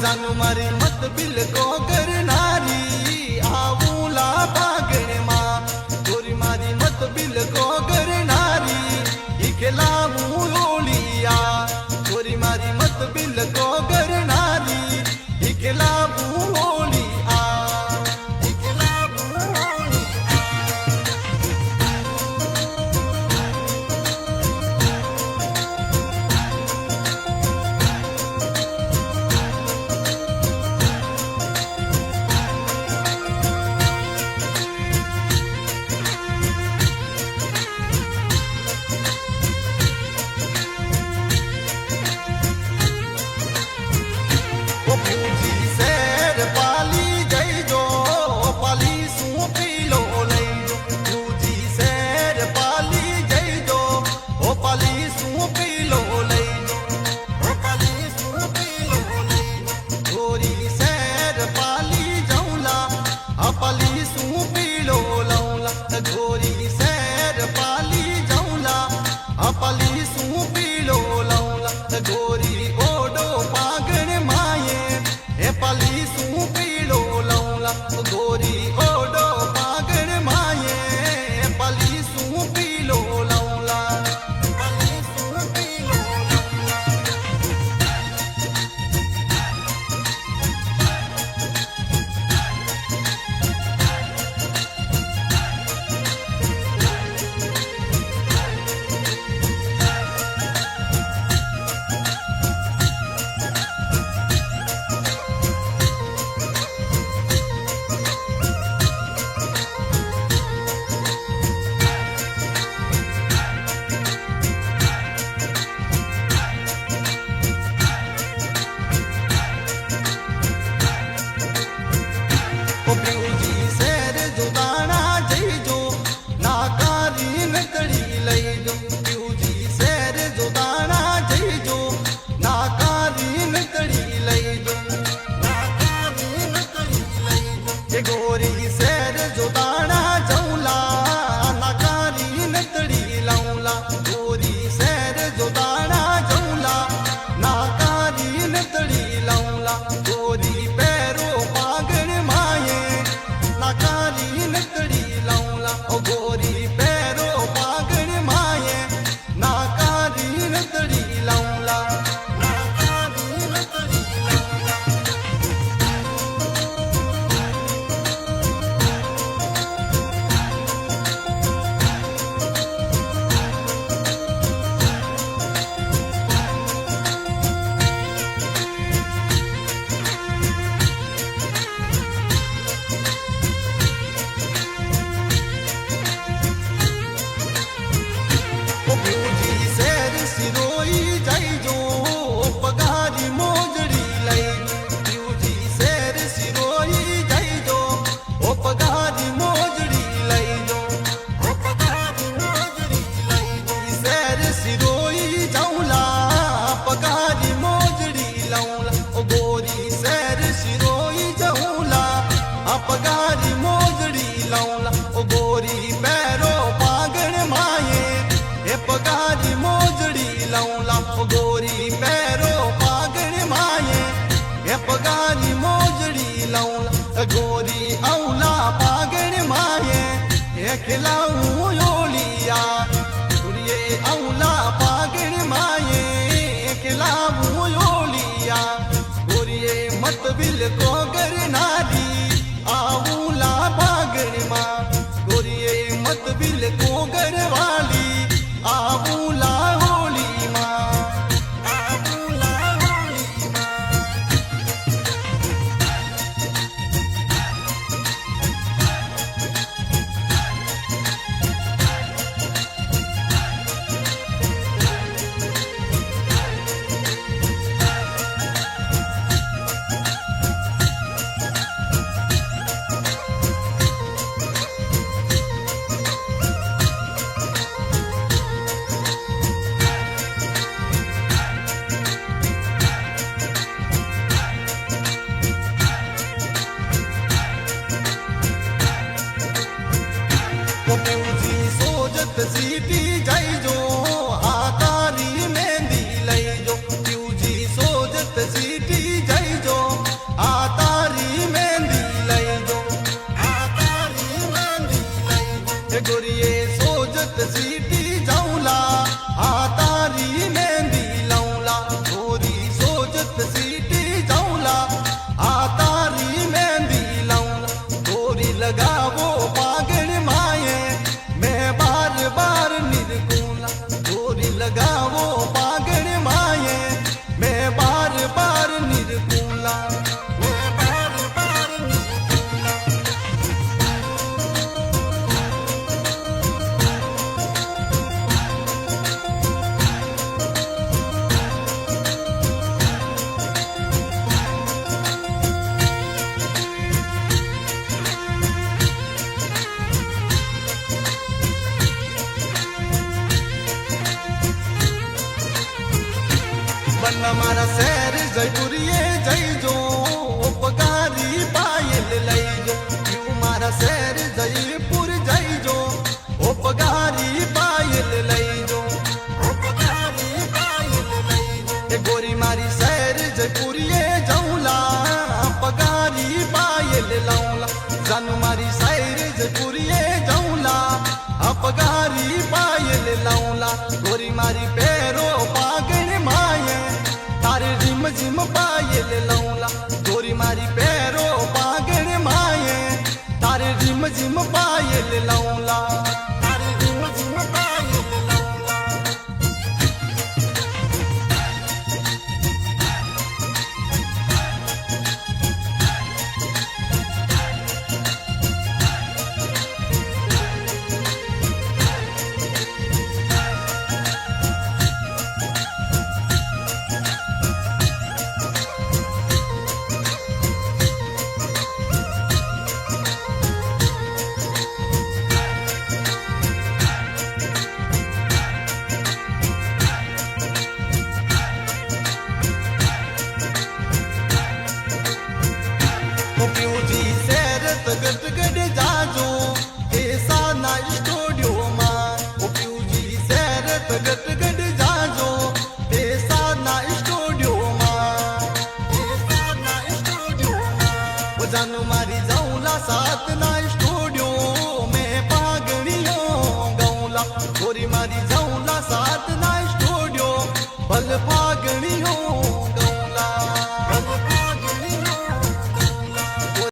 जानु मारी मत बिल को करनारी आऊला पागण मा गोरी मारी मत बिल को करनारी इखलाऊ ओलिया गोरी मारी मत बिल को करनारी इखलाऊ ओलिया खिलाऊं ओलिया तुरिये औला पागण माये खिलाऊं ओलिया गोरिये मत बिल को करनारी आऊला पागण मा गोरिये मत बिल को करवाली आऊला होली मा પણ મારા શહેર જયપુરીએ જઈજો પગારી પાયલ લઈજો મારા શહેર જયપુર જઈજો પગારી પાયલ લઈજો ગોરી મારી શહેર જયપુરીએ જઉલા પગારી પાયલ લાઉલા જાનુ મારી શહેર જયપુરીએ જઉલા પગારી પાયલ લાઉલા ગોરી મારી પેરો પાગણ માયે તારે જીમ જીમ પાયલ લાઉલા ગોરી મારી પેરો પાગણ માયે તારે જીમ જીમ પાયલ લાઉલા તારે જીમ જીમ પાયલ લાઉલા પ્યુજી શેરત ગટગડ જાજો એસાના સ્ટુડિયોમાં પ્યુજી શેરત ગટગડ જાજો એસાના સ્ટુડિયોમાં જાનુ મારી જઉલા સાતના સ્ટુડિયો મેં પાગણીઓ ગૌલા ગોરી મારી જઉલા સાતના સ્ટુડિયો ભલ પાગણીઓ